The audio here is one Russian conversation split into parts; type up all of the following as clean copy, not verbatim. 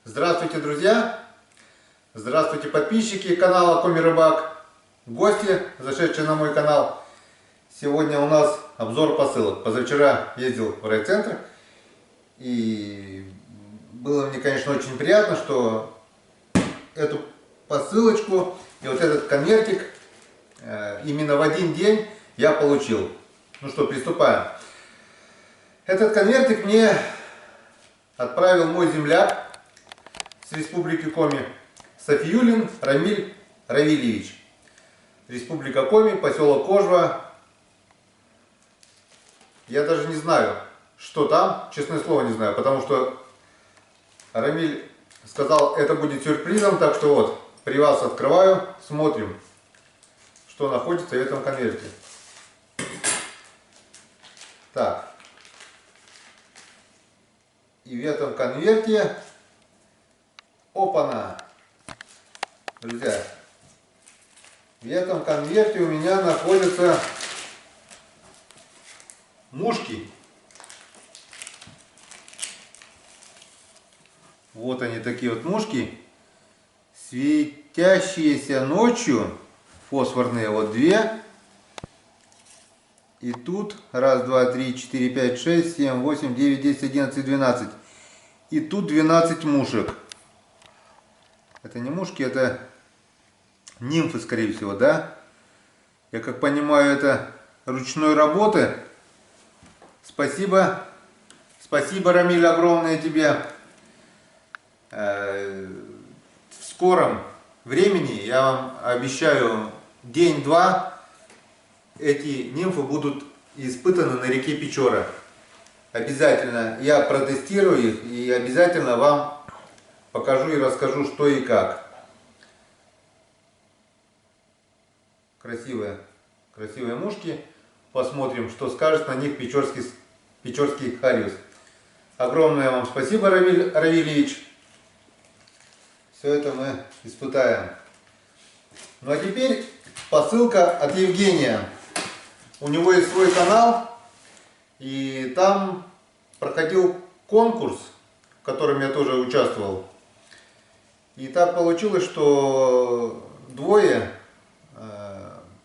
Здравствуйте, друзья! Здравствуйте, подписчики канала Коми Рыбак, гости, зашедшие на мой канал. Сегодня у нас обзор посылок. Позавчера ездил в райцентр, и было мне, конечно, очень приятно, что эту посылочку и вот этот конвертик именно в один день я получил. Ну что, приступаем. Этот конвертик мне отправил мой земляк с Республики Коми, Сафиюлин Рамиль Равильевич. Республика Коми, поселок Кожва. Я даже не знаю, что там, честное слово не знаю, потому что Рамиль сказал, это будет сюрпризом, так что вот, при вас открываю, смотрим, что находится в этом конверте. Так. И в этом конверте, опа-на, друзья, в этом конверте у меня находятся мушки. Вот они, такие вот мушки, светящиеся ночью, фосфорные, вот две. И тут раз, два, три, четыре, пять, шесть, семь, восемь, девять, десять, 11, 12. И тут 12 мушек. Это не мушки, это нимфы, скорее всего, да? Я как понимаю, это ручной работы. Спасибо. Спасибо, Рамиль, огромное тебе. В скором времени, я вам обещаю, день-два, эти нимфы будут испытаны на реке Печора. Обязательно я протестирую их и обязательно вам покажу и расскажу, что и как. Красивые мушки. Посмотрим, что скажет на них печорский хариус. Огромное вам спасибо, Рамиль Равильевич. Все это мы испытаем. Ну а теперь посылка от Евгения. У него есть свой канал, и там проходил конкурс, в котором я тоже участвовал. И так получилось, что двое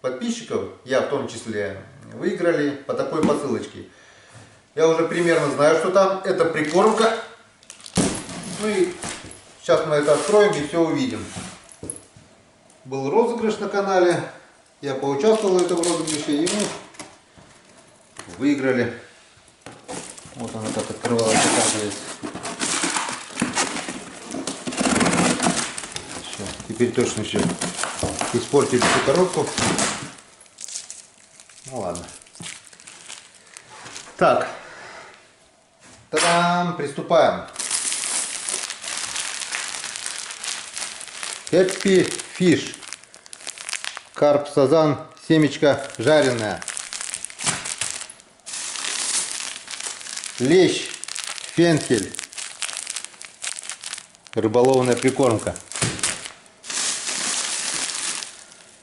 подписчиков, я в том числе, выиграли по такой посылочке. Я уже примерно знаю, что там. Это прикормка. Ну и сейчас мы это откроем и все увидим. Был розыгрыш на канале. Я поучаствовал в этом розыгрыше, и мы выиграли. Вот она так открывалась, оказывается. Все, теперь точно все. Испортили всю коробку. Ну ладно. Так. Та-дам! Приступаем. Happy Fish. Карп, сазан, семечка жареная. Лещ, фенхель. Рыболовная прикормка.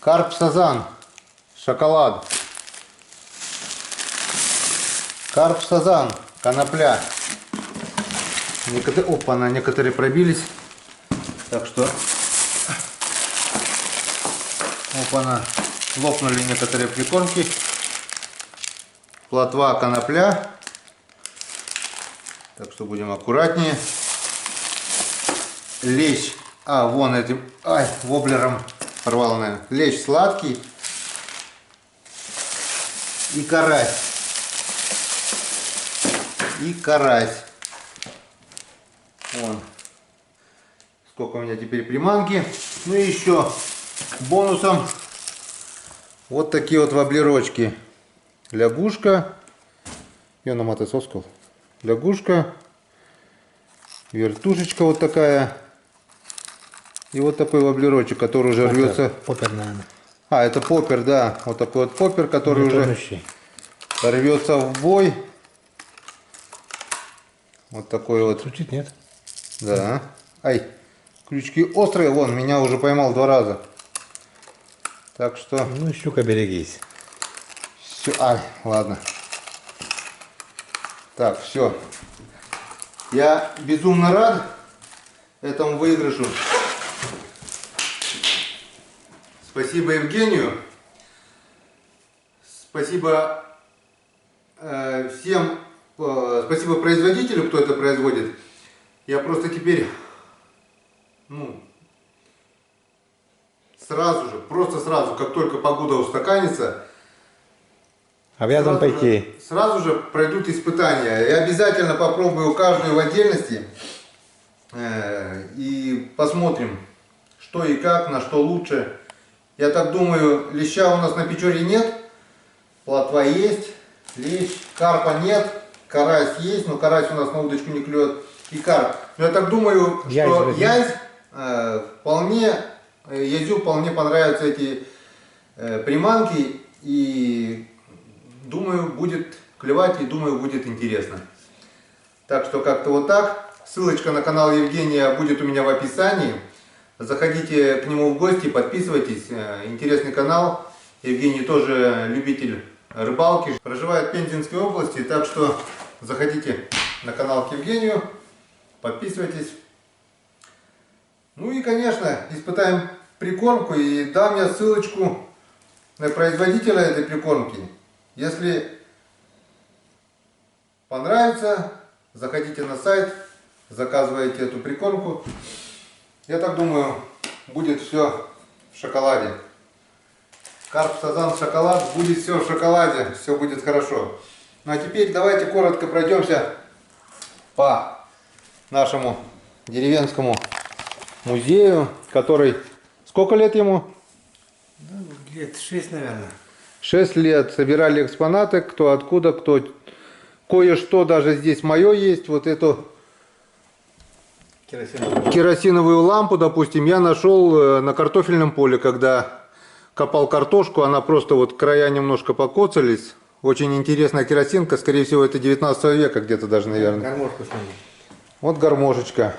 Карп, сазан, шоколад. Карп, сазан, конопля. Опа, некоторые пробились. Так что... Опа-на, лопнули некоторые прикормки. Плотва, конопля. Так что будем аккуратнее. Лещ. Вон этим, воблером порвал, наверное. Лещ сладкий. И карась. Вон. Сколько у меня теперь приманки. Ну и еще бонусом вот такие вот воблерочки. Лягушка. Я на мотососкал. Лягушка. Вертушечка вот такая. И вот такой воблерочек, который уже рвется. Поппер, наверное. Это поппер, да. Вот такой вот поппер, который уже рвется в бой. Вот такой вот. Звучит, нет? Да. Крючки острые. Вон, меня уже поймал 2 раза. Так что... Ну, щука, берегись. Все. Ладно. Так, все. Я безумно рад, этому выигрышу. Спасибо Евгению. Спасибо всем. Спасибо производителю, кто это производит. Я просто теперь, просто сразу, как только погода устаканится, обязан пойти. Сразу же пройдут испытания. Я обязательно попробую каждую в отдельности. И посмотрим, что и как, на что лучше. Я так думаю, леща у нас на Печоре нет. Плотва есть, лещ, карпа нет, карась есть, но карась у нас на удочку не клюет. И карп. Но я так думаю, что язь язю вполне понравятся эти приманки. И думаю, будет клевать, и думаю, будет интересно. Так что как-то вот так. Ссылочка на канал Евгения будет у меня в описании. Заходите к нему в гости, подписывайтесь. Интересный канал. Евгений тоже любитель рыбалки. Проживает в Пензенской области, так что заходите на канал к Евгению, подписывайтесь. Ну и, конечно, испытаем прикормку, и дам я ссылочку на производителя этой прикормки. Если понравится, заходите на сайт, заказывайте эту прикормку. Я так думаю, будет все в шоколаде. Карп, сазан, шоколад, будет все в шоколаде, все будет хорошо. Ну а теперь давайте коротко пройдемся по нашему деревенскому музею, который... Сколько лет ему? Лет 6, наверное. 6 лет. Собирали экспонаты, кто откуда, кто... Кое-что даже здесь мое есть. Вот эту керосиновую лампу, допустим, я нашел на картофельном поле, когда копал картошку. Она просто вот края немножко покоцались. Очень интересная керосинка. Скорее всего, это 19 века где-то даже, наверное. Гармошку смотри. Вот гармошечка.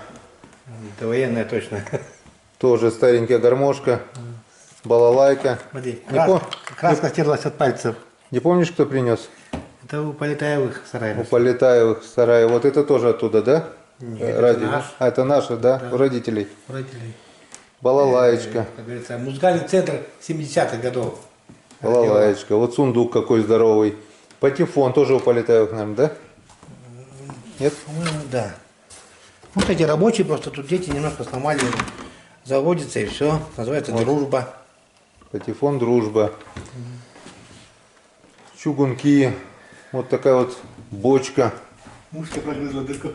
Это военная точно. Тоже старенькая гармошка. Балалайка. Смотри, краска стерлась от пальцев. Не помнишь, кто принес? Это у Полетаевых сараев. У Полетаевых сарая. Вот это тоже оттуда, да? Нет, Радио. это наш. А, это наше, да? Да. У родителей. У родителей. Балалаечка. Как говорится, музыкальный центр 70-х годов. Балалаечка. Вот сундук какой здоровый. Патефон тоже у Полетаевых, наверное, да? Нет? По-моему, да. Ну, кстати, рабочие, просто тут дети немножко сломали. Заводится и все. Называется Вот. дружба. Патефон дружба. Чугунки. Вот такая вот бочка. Мушка прогрызла дырку.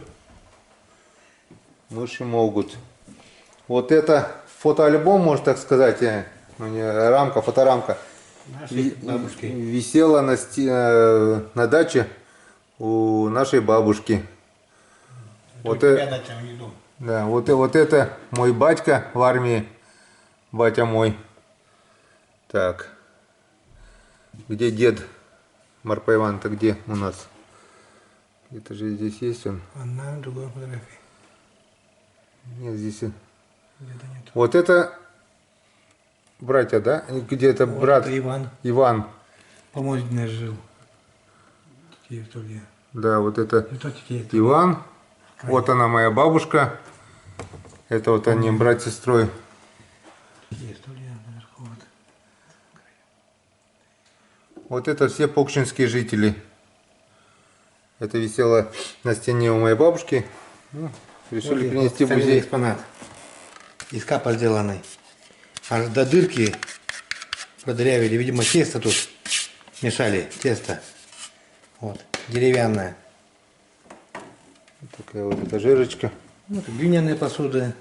Мыши могут. Вот это фотоальбом, можно так сказать. Ну, не рамка, фоторамка. Нашей бабушки. Висела на даче у нашей бабушки. Вот Дача, у них дом. да, вот это мой батька в армии. Батя мой. Так. Где дед Марпа Иван-то где у нас? Это же здесь есть он. Одна, другая фотография. Нет, здесь. Где-то нет. Вот это братья, да? Где это Вот брат? это Иван. Иван. Помощник жил. Тетя Виктория. Да, вот это Это тетя Иван. Вот она моя бабушка. Это вот они брат с сестрой. Виктория наверху. Вот. Вот это все покшинские жители. Это висело на стене у моей бабушки. Ну, решили Вот принести в вот музей. экспонат. Из капа сделанный. Аж до дырки продырявили. Видимо, тесто тут мешали. Тесто. Вот. Деревянное. Такая вот этажерочка. Вот, глиняные посуды.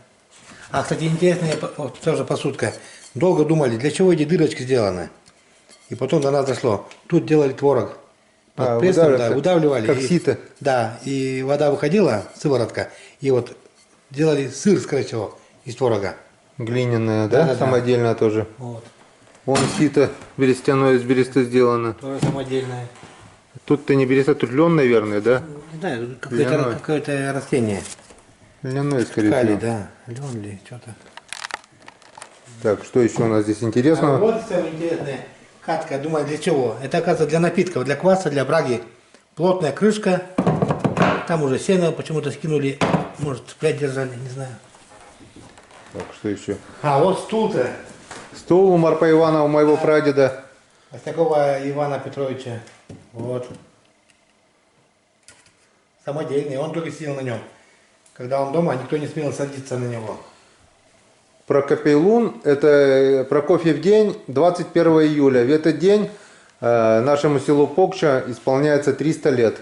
А, кстати, интересная вот, тоже посудка. Долго думали, для чего эти дырочки сделаны. И потом до нас дошло. Тут делали творог. Под прессом, да, выдавливали. Как и, сито. да, и вода выходила, сыворотка. И вот делали сыр, скорее всего, из творога. Глиняная, да? Да. Самодельная тоже. Вот. Вон сито берестяное из бересты сделано. Тоже самодельное. Тут-то не береста, тут лен, наверное, да? Не знаю, Льняное. какое-то растение. Льняное, скорее Калий, всего. да. Лен ли, что-то. Так, что еще у нас здесь А интересного? вот самое интересное. Катка, думаю, для чего? Это, оказывается, для напитков, для кваса, для браги. Плотная крышка. Там уже сено почему-то скинули. Может, цыплят держали, не знаю. Так, что еще? А вот стул-то. Стул у Марпа Ивана, у моего прадеда. От такого Ивана Петровича. Вот. Самодельный. Он только сидел на нем. Когда он дома, никто не смел садиться на него. Прокопий это Прокофьев день, 21 июля. В этот день нашему селу Покча исполняется 300 лет.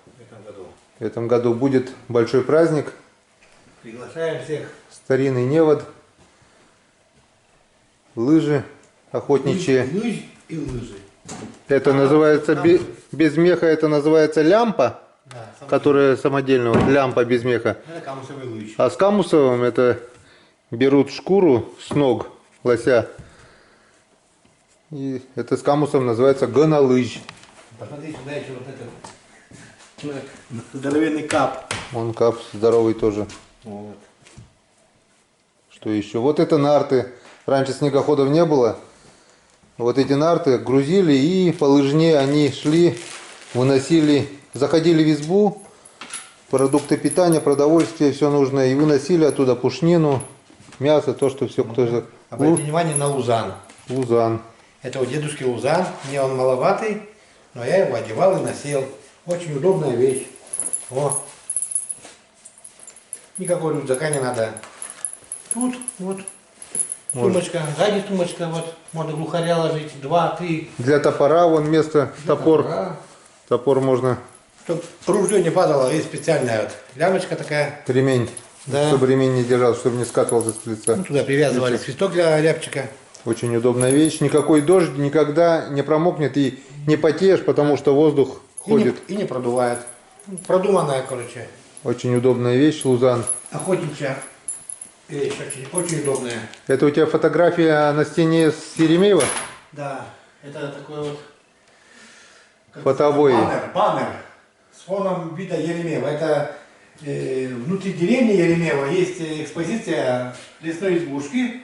В этом году. В этом году будет большой праздник. Приглашаем всех. Старинный невод, лыжи охотничьи. Лыж и лыжи. Это называется, без меха это называется лямпа, Да, которая самодельная, вот лямпа без меха. это камусовый лыж. А с камусовым это берут шкуру с ног лося. И это с камусом называется гонолыж. Посмотри сюда еще вот этот здоровенный кап. Он кап здоровый тоже. Вот. Что еще? Вот это нарты. Раньше снегоходов не было. Вот эти нарты грузили и по лыжне они шли, выносили, заходили в избу, продукты питания, продовольствие, все нужное, и выносили оттуда пушнину, мясо, то, что все кто... Обратите внимание на лузан. Лузан. Это у дедушки лузан. Мне он маловатый, но я его одевал и носил. Очень удобная вещь. О. Никакой рюкзака не надо. Тут вот сумочка, сзади сумочка, вот можно глухаря ложить, 2-3. Для топора вон место, топор. Топор можно, Чтобы ружье не падало, есть специальная вот лямочка такая. ремень, Да. чтобы ремень не держал, чтобы не скатывался с лица. Ну, туда привязывали свисток для ляпчика. Очень удобная вещь. Никакой дождь никогда не промокнет и не потеешь, потому что воздух ходит. И не продувает. Продуманная, короче. Очень удобная вещь, лузан. Охотничья вещь, очень удобная. Это у тебя фотография на стене с Еремеева? Да, это такой вот Фотообои. баннер с фоном вида Еремеева. Это внутри деревни Еремеева есть экспозиция лесной избушки.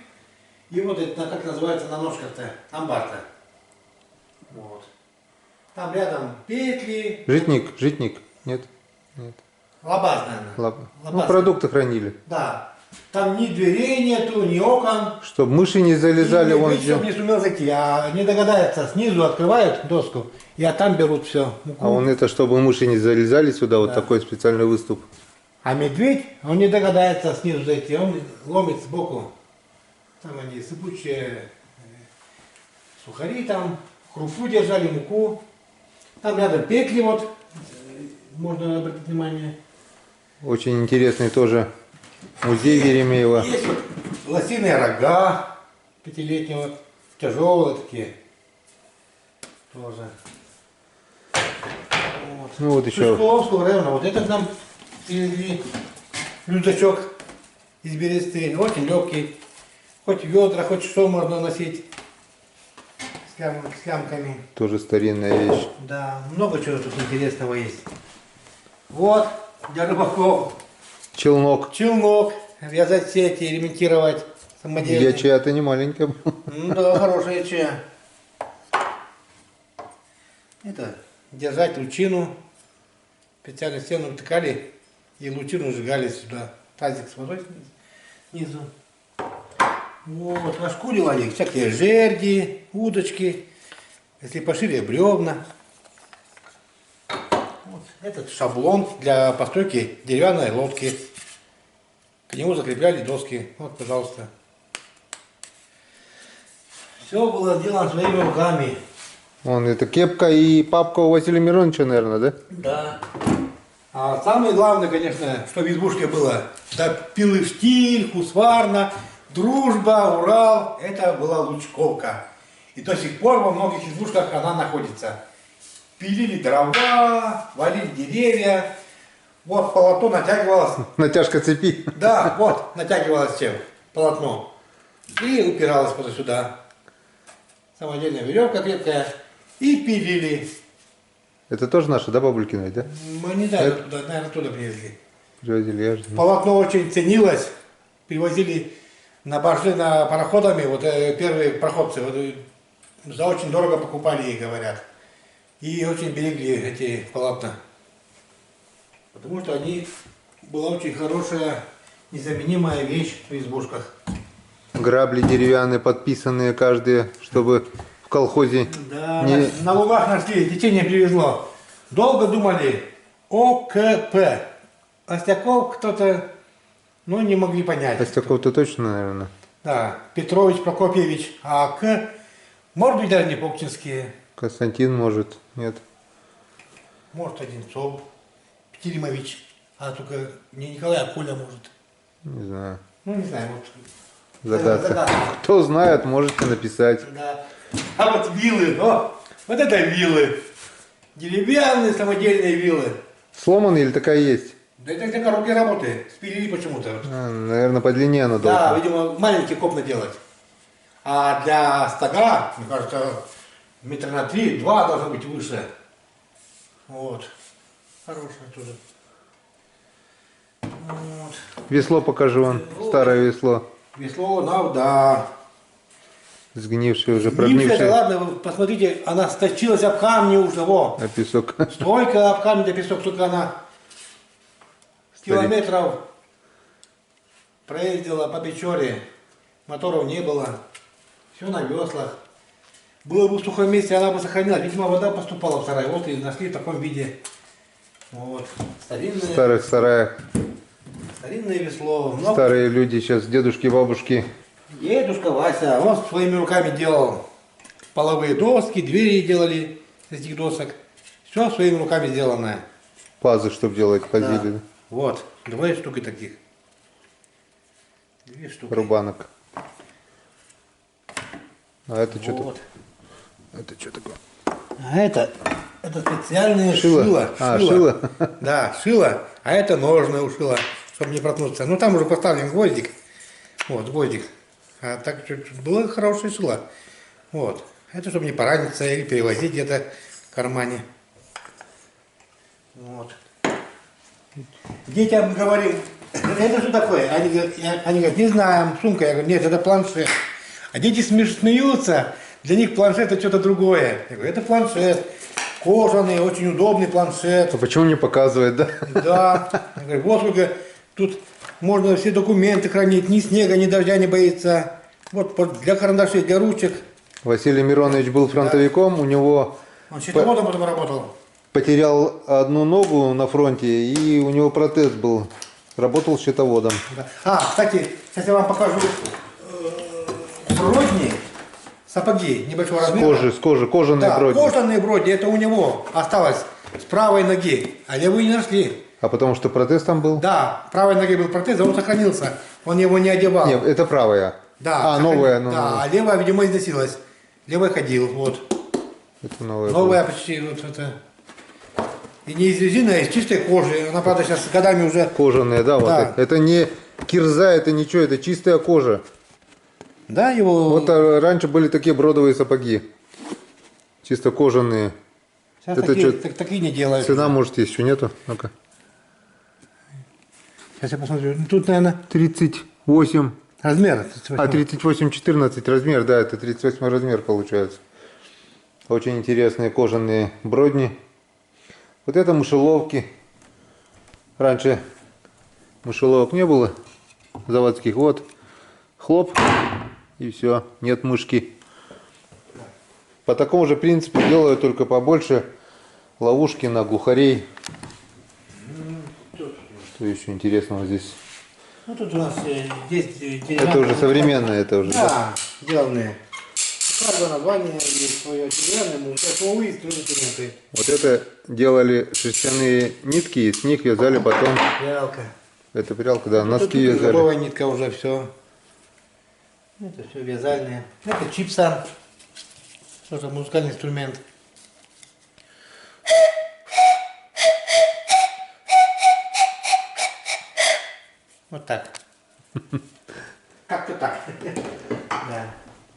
И вот это, как называется на ножках-то, амбар-то. Вот. Там рядом петли. Житник? Нет? Нет. Лабаз, наверное. Ну, Лабаз. продукты хранили. Да. Там ни дверей нету, ни окон. Чтобы мыши не залезали, вон где. Чтобы не сумел зайти, а не догадается, снизу открывают доску, и там берут все. А он это, чтобы мыши не залезали сюда, вот Да. такой специальный выступ. А медведь, он не догадается снизу зайти, он ломит сбоку. Там они сыпучие сухари там, крупу держали, муку. Там рядом петли вот, можно обратить внимание. Очень интересный тоже музей Еремеева. Есть вот лосиные рога пятилетнего, тяжелые такие. Тоже. Вот. Ну вот еще Сушковского района. Вот это нам привезли рюкзачок из бересты. Очень легкий. Хоть ведра, хоть что можно носить. С лямками. тоже старинная вещь. Да, много чего тут интересного есть. Вот, для рыбаков. Челнок. Челнок. Вязать сети, ремонтировать самодельно. Я чья-то не маленькая. Да, хорошая чья. Это держать лучину. Специально стену втыкали и лучину сжигали сюда. Тазик с водой снизу. Вот, раскуривали всякие жерди, удочки. Если пошире, бревна. Вот. Этот шаблон для постройки деревянной лодки. К нему закрепляли доски. Вот, пожалуйста. Все было сделано своими руками. Вон это кепка и папка у Василия Мироновича, наверное, да? Да. А самое главное, конечно, что в избушке было, да, Пилыштиль, Хусварна, Дружба, Урал, это была Лучковка. И до сих пор во многих избушках она находится. Пилили дрова, валили деревья, вот полотно натягивалось. Натяжка цепи. Да, вот, натягивалось чем? Полотно. И упиралось вот сюда. Самодельная веревка крепкая. И пилили. Это тоже наши, да, бабулькины, да? Мы не знаю, откуда, наверное, оттуда привезли. Привозили, я же знаю. Полотно очень ценилось. Привозили на баржи, на пароходами, вот первые проходцы, вот, за очень дорого покупали их, говорят. И очень берегли эти полотна. Потому что они, была очень хорошая незаменимая вещь в избушках. Грабли деревянные, подписанные каждые, чтобы в колхозе Да, не... на лугах нашли, течение привезло. Долго думали, ОКП. Остяков кто-то, ну, не могли понять. Костяков-то точно, наверное. Да, Петрович, Прокопьевич, а К, может быть, даже не Покчинские, Константин, может, нет. может, Одинцов, Петеримович, а только не Николай, а Коля, может. Не знаю. Ну, не знаю, вот. Загадка. Загадка. Кто знает, можете написать. Да. А вот виллы, о, вот это виллы. Деревянные самодельные виллы. Сломанный или такая есть? Да это для короткой работы, спилили почему-то. Наверное, по длине она Да, должна. видимо, маленькие копны делать. А для стога, мне кажется, метра на 3-2 должно быть выше. Вот. Хорошая тоже. Вот. Весло покажи вон. Старое весло. Весло, да. Сгнившее уже, Гнившая, да прогнившее. ладно, вы посмотрите, она сточилась об камни уже, во. А песок. Столько об камни до песок, только она километров проездила по Печоре. Моторов не было. Все на веслах. Было бы в сухом месте, она бы сохранилась. Видимо, вода поступала в сарай. Вот и нашли в таком виде. Вот. В Старинное, старых сараях. старинное весло. Но Старые люди сейчас, дедушки, бабушки. дедушка Вася, он своими руками делал половые доски, двери делали из этих досок. Все своими руками сделанное. Пазы, чтобы делать, ходили. Да. Вот. 2 штуки таких. 2 штуки. Рубанок. А это что Вот. Это что такое? А это специальное Шило. шило. А, шило. Да, шило. А это ножны у шила, чтобы не проткнуться. Ну там уже поставлен гвоздик. Вот, гвоздик. А так чуть было хорошее шило. Вот. Это чтобы не пораниться или перевозить где-то в кармане. Вот. Детям говорим, это что такое? Они говорят, не знаем, сумка. Я говорю, нет, это планшет. А дети смеются, для них планшет это что-то другое. Я говорю, это планшет, кожаный, очень удобный планшет. А почему не показывает, да? Да. Я говорю, вот сколько тут можно все документы хранить, ни снега, ни дождя не боится. Вот для карандашей, для ручек. Василий Миронович был фронтовиком, у него Он счетоводом потом работал. потерял одну ногу на фронте, и у него протез был. Работал счетоводом. Да. А, кстати, сейчас я вам покажу бродни, сапоги небольшого размера. С кожи, кожаные Да, бродни. кожаные бродни, это у него осталось с правой ноги, а левую не нашли. А потому что протез там был? Да, правой ноге был протез, а он сохранился, он его не одевал. Нет, это правая. Да, А, новая, ну, да, ну. а левая, видимо, износилась. Левая ходил, вот. Это новая. Новая почти, вот это. И не из резины, а из чистой кожи. Она, правда, сейчас с годами уже... Кожаные, да, вот. Да. Это не кирза, это ничего, это чистая кожа. Да, его... Вот раньше были такие бродовые сапоги. Чисто кожаные. Сейчас это такие, чё, такие не делают. Цена, может, есть, еще нету? Ну-ка. Сейчас я посмотрю. Ну, тут, наверное, 38. размер. А, 38-14 размер, да, это 38 размер получается. Очень интересные кожаные бродни. Вот это мышеловки. Раньше мышеловок не было заводских. Вот, хлоп, и все, нет мышки. По такому же принципу делают, только побольше ловушки на глухарей. Что еще интересного здесь? Ну, тут у нас есть... Это уже современное, это уже. Да, сделанные. У каждого название есть свое деревянное, смолы и инструменты. Вот это делали шерстяные нитки, и с них вязали потом. Прялка. Это прялка, да, носки Тут вязали. голубая нитка уже все. Это все вязальные. Это чипсан. Тоже музыкальный инструмент. Вот так. Как-то так. Да.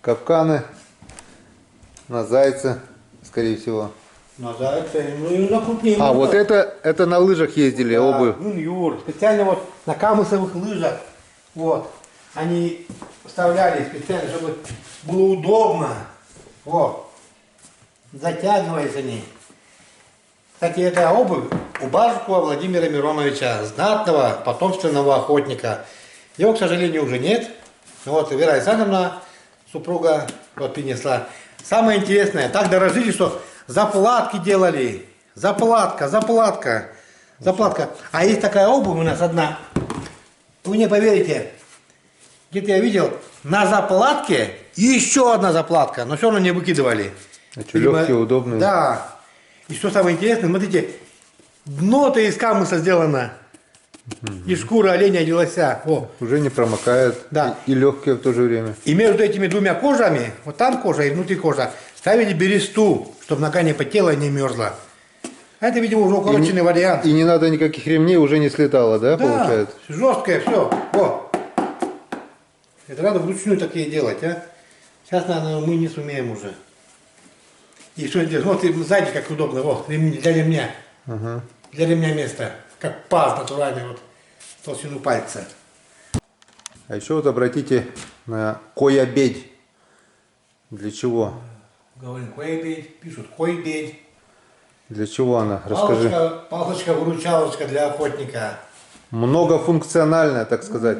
Капканы на зайца, скорее всего. На зайца, ну и на крупнее. А, вот это на лыжах ездили, обувь. Ну, Юр, специально вот на камысовых лыжах. Вот. Они вставляли специально, чтобы было удобно. Вот. Затягивались они. Кстати, это обувь у Бажикова Владимира Мироновича, знатного потомственного охотника. Его, к сожалению, уже нет. Вот Вера Александровна, супруга, вот принесла. Самое интересное, так дорожили, что заплатки делали. Заплатка. А есть такая обувь у нас одна. Вы не поверите, где-то я видел, на заплатке еще одна заплатка, но все равно не выкидывали. А что, легкие, удобные? Да. И что самое интересное, смотрите, дно-то из камыса сделано. Из шкуры оленя и лося. О. Уже не промокает. Да. И легкие в то же время. И между этими двумя кожами, вот там кожа и внутри кожа, ставили бересту, чтобы нога не потела и не мерзла. А это, видимо, уже укороченный вариант. И не надо никаких ремней, уже не слетало, да, получается? Жесткое все. Вот. Это надо вручную такие делать, а? Сейчас, наверное, мы не сумеем уже. И что здесь? Вот сзади как удобно. Вот, для ремня. Ага. Для ремня место. Как паз натуральный, вот, толщину пальца. А еще вот обратите на коябедь. Для чего? Говорим, койбедь, пишут койбедь. Для чего она? Расскажи. Палочка-выручалочка для охотника. Многофункциональная, так сказать.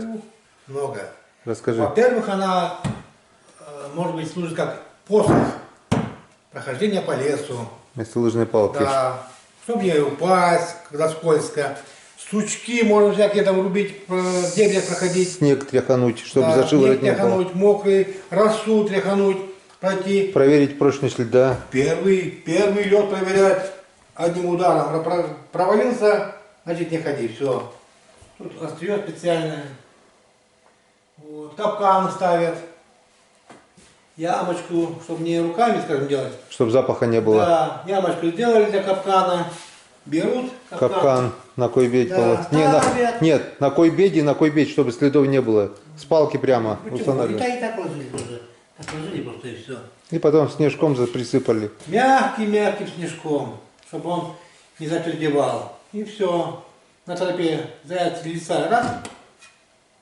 Много. Расскажи. Во-первых, она, может быть, служит как посох. Прохождение по лесу. Вместо лыжной палки. Да. Чтобы не упасть, когда скользко. Сучки можно всякие там рубить, в дебрях проходить. Снег тряхануть, чтобы Да, за шиворот не было. тряхануть, мокрый, росу тряхануть, пройти. Проверить прочность льда. Первый лед проверять одним ударом. Провалился, значит не ходи, все. Тут острие специальное. Вот. Капкан ставят. Ямочку, чтобы не руками, скажем, делать. Чтобы запаха не было. Да, ямочку сделали для капкана. Берут Капкан на койбедь Да, положить. Не, ставят. нет, на койбеде и на койбедь, чтобы следов не было. С палки прямо устанавливать. И так ложили тоже. Так ложили просто и все. И потом снежком присыпали. Мягким снежком, чтобы он не затвердевал. И все. На тропе заяц леса раз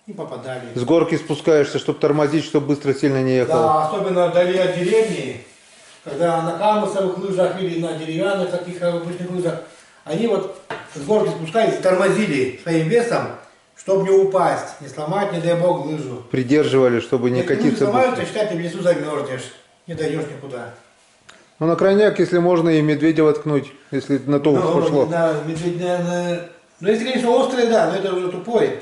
и попадали. С горки спускаешься, чтобы тормозить, чтобы быстро сильно не ехал. Да, особенно вдали от деревни, когда на камысовых лыжах или на деревянных таких обычных лыжах, они вот с горки спускались и тормозили своим весом, чтобы не упасть, не сломать, не дай бог, лыжу. Придерживали, чтобы не Если лыжи катиться сломаются, быстро. считай, ты в лесу замерзнешь, не дойдешь никуда. Ну на крайняк, если можно, и медведя воткнуть, если на то уж пошло. Да, медведь, наверное, ну если, конечно, острый, да, но это уже тупой.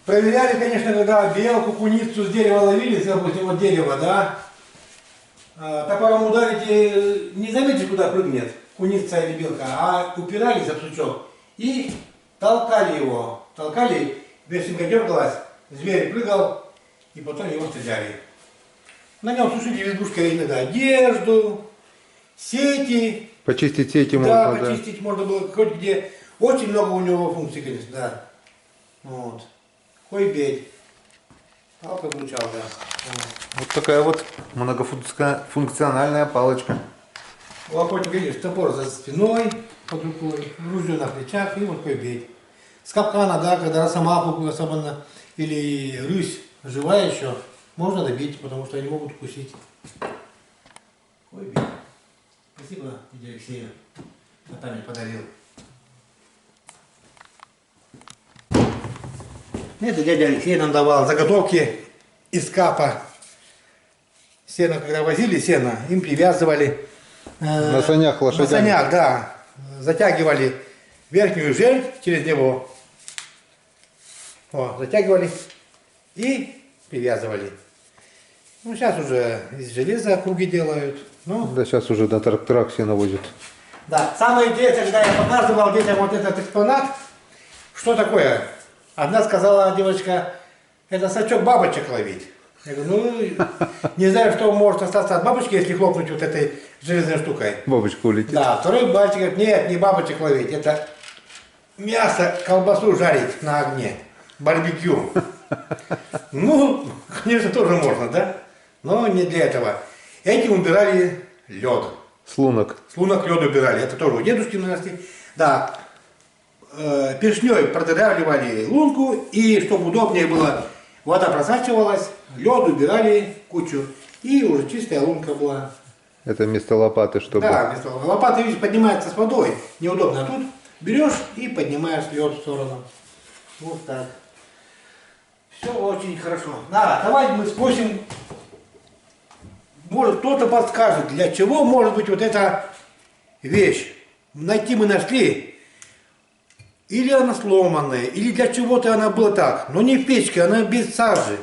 Проверяли, конечно, когда белку, куницу с дерева ловили, допустим, вот дерево, да, топором ударите, не заметишь, куда прыгнет куница или белка, а упирались об сучок и толкали его. Толкали, весенка дергалась, зверь прыгал, и потом его стреляли. На нем сушили избушкой иногда одежду, сети. Почистить сети Да, можно, да. почистить можно было хоть где. Очень много у него функций, конечно, да. Вот. Койбедь. Палка вручал, да. Вот такая вот многофункциональная палочка. У охотника есть топор за спиной, под рукой, ружье на плечах и вот койбедь. С капкана, да, когда росомаху особенно, или рысь живая еще, можно добить, потому что они могут укусить. Койбедь. Спасибо, Дядя Алексея, на память подарил. Это дядя Алексей нам давал заготовки из капа. Сено, когда возили сено, им привязывали. На санях лошадям. На санях, да. Затягивали верхнюю жердь через него. О, затягивали и привязывали. Ну, сейчас уже из железа круги делают. Ну, Да, сейчас уже на тракторах все навозят. да. Самое интересное, когда я показывал детям вот этот экспонат, что такое? Одна сказала девочка, это сачок бабочек ловить. Я говорю, ну, не знаю, что может остаться от бабочки, если хлопнуть вот этой железной штукой. Бабочка улетит. Да, второй мальчик говорит, нет, не бабочек ловить, это мясо, колбасу жарить на огне, барбекю. Ну, конечно, тоже можно, да? Но не для этого. Этим убирали лед. С лунок. С лунок лед убирали, это тоже у дедушки наросли. Да, першней продырявливали лунку, и чтобы удобнее было, вода просачивалась, лед убирали кучу, и уже чистая лунка была. Это вместо лопаты, чтобы... Да, вместо лопаты, видишь, поднимается с водой, неудобно, а тут берешь и поднимаешь лед в сторону. Вот так. Все очень хорошо. Да, давайте мы спросим, может кто-то подскажет, для чего может быть вот эта вещь. Найти мы нашли, или она сломанная, или для чего-то она была так, но не в печке, она без сажи.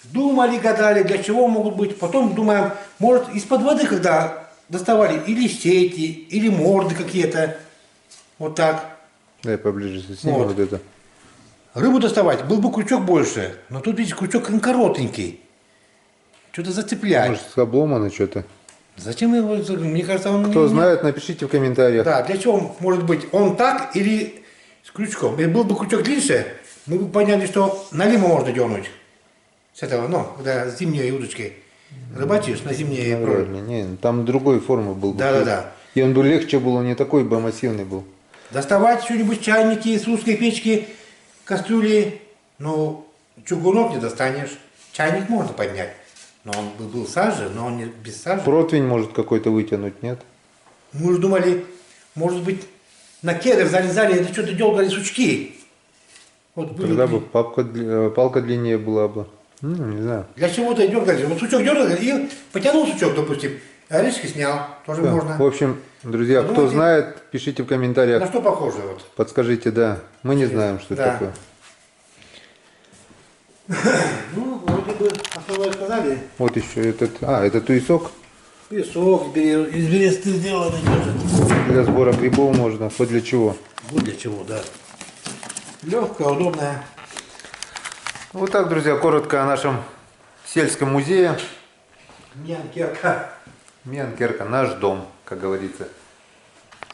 Думали, гадали, для чего могут быть. Потом думаем, может из-под воды, когда доставали или сети, или морды какие-то. Вот так. Дай поближе сними Вот. вот это. Рыбу доставать, был бы крючок больше. Но тут, видите, крючок коротенький. Что-то зацепляет. Может, обломано что-то. Зачем его? Мне кажется, он... Кто знает, напишите в комментариях. Да, для чего может быть он так или с крючком. Если был бы крючок длиннее, мы бы поняли, что налимо можно дернуть. С этого, ну, когда зимней удочкой рыбачишь на зимние Наверное, проводы. не, там другой формы был. бы. Да. И он бы легче был, он не такой бы массивный был. Доставать что-нибудь чайники с узкой печки, кастрюли. Ну, чугунок не достанешь. Чайник можно поднять. Но он был сажи, но он не без сажи. Противень может какой-то вытянуть, нет? Мы уже думали, может быть, на кедр залезали, это что-то дергали сучки. Вот были Тогда бы палка длиннее была бы. Не знаю. Для чего-то дергали. Вот сучок дергали и потянул сучок, допустим, а орешки снял. Тоже Да. можно. В общем, друзья, кто Думаете? знает, пишите в комментариях. На что похоже вот? Подскажите, да. Мы не знаем, что это Да. такое. Ну, вроде бы основное сказали. Вот еще этот. Это туесок. Песок из бересты сделано тоже. Для сбора грибов можно. Вот для чего. Вот для чего, да. Легкая, удобная. Вот так, друзья, коротко о нашем сельском музее. Мянкерка. Мянкерка, наш дом, как говорится.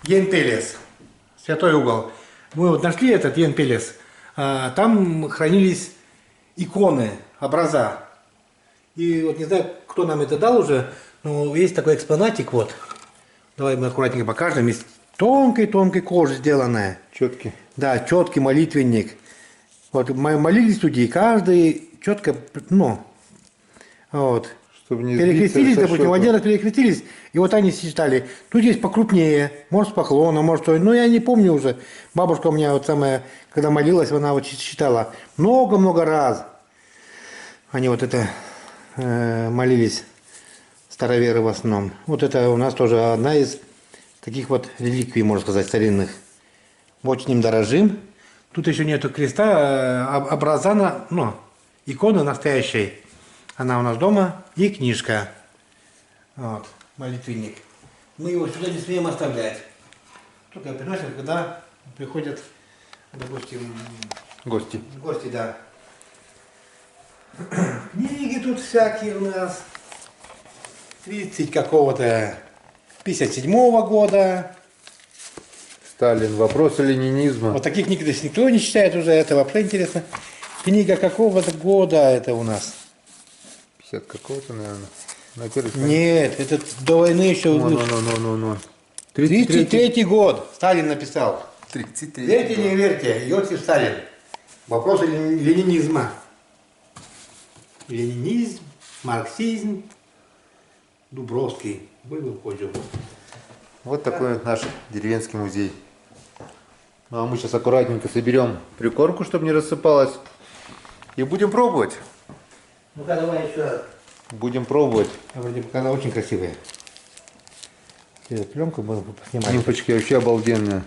Енпелес. Святой угол. Мы вот нашли этот Енпелес. Там хранились иконы, образа. И вот не знаю, кто нам это дал уже, но есть такой экспонатик вот. Давай мы аккуратненько покажем. Из тонкой-тонкой кожи сделанная. Четкий. Да, четкий молитвенник. Вот мы молились тут, и каждый четко, ну, вот. Чтобы не Перекрестились, сбиться со допустим, счета. один раз перекрестились, и вот они считали. Тут есть покрупнее, может с поклоном, может что. Ну, я не помню уже. Бабушка у меня вот самая, когда молилась, она вот считала много-много раз. Они вот это молились, староверы в основном. Вот это у нас тоже одна из таких вот реликвий, можно сказать, старинных. Очень им дорожим. Тут еще нету креста, образа, ну, иконы настоящей. Она у нас дома и книжка. Вот, молитвенник. Мы его сюда не смеем оставлять. Только приносим, когда приходят, допустим, Гости. гости, да. Книги тут всякие у нас. 30 какого-то 57-го года. Сталин. Вопросы ленинизма. Вот таких книг здесь никто не читает уже. Это вообще интересно. Книга какого-то года это у нас. 50 какого-то, наверное. На первой странице. Нет, это до войны еще. Ну. 33-й год Сталин написал. 33. Верьте, не верьте, Иосиф Сталин. Вопросы ленинизма. Ленинизм, марксизм, Дубровский. Был входил. Вот такой вот наш деревенский музей. Ну, а мы сейчас аккуратненько соберем прикормку, чтобы не рассыпалась. И будем пробовать. Ну-ка, давай еще раз. Будем пробовать. Вроде бы она очень красивая. Пленку мы поснимали. Нимфочки вообще обалденные.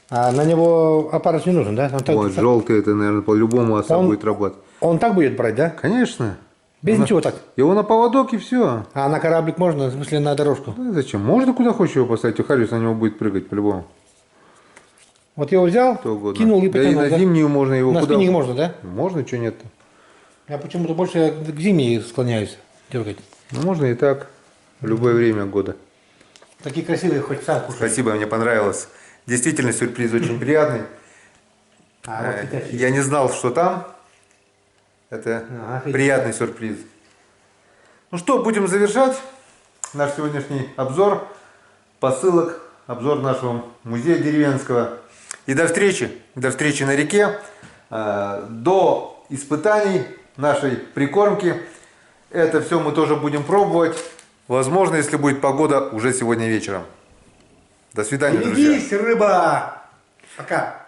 А на него аппарат не нужен, да? Он так, Вот, желтый это, наверное, по-любому оса Он- будет работать. он так будет брать, да? Конечно. Без Она- ничего так. Его на поводок и все. А на кораблик можно, в смысле на дорожку? Зачем? Можно куда хочешь его поставить, и Хариус на него будет прыгать по-любому. Вот я его взял, Кто угодно. кинул и Да и потянул. на да? зимнюю можно его На куда... спиннинг можно, да? Можно, что нет-то. Я почему-то больше к зиме склоняюсь дергать. Ну, можно и так. В любое время года. Такие красивые, хоть сам кушай. Спасибо, мне понравилось. Действительно, сюрприз очень приятный. А, вот китайский. Я не знал, что там. Это Ага, приятный сюрприз. Ну что, будем завершать наш сегодняшний обзор посылок, обзор нашего музея деревенского. И до встречи на реке, до испытаний нашей прикормки. Это все мы тоже будем пробовать. Возможно, если будет погода, уже сегодня вечером. До свидания, друзья. Берегись, рыба! Пока!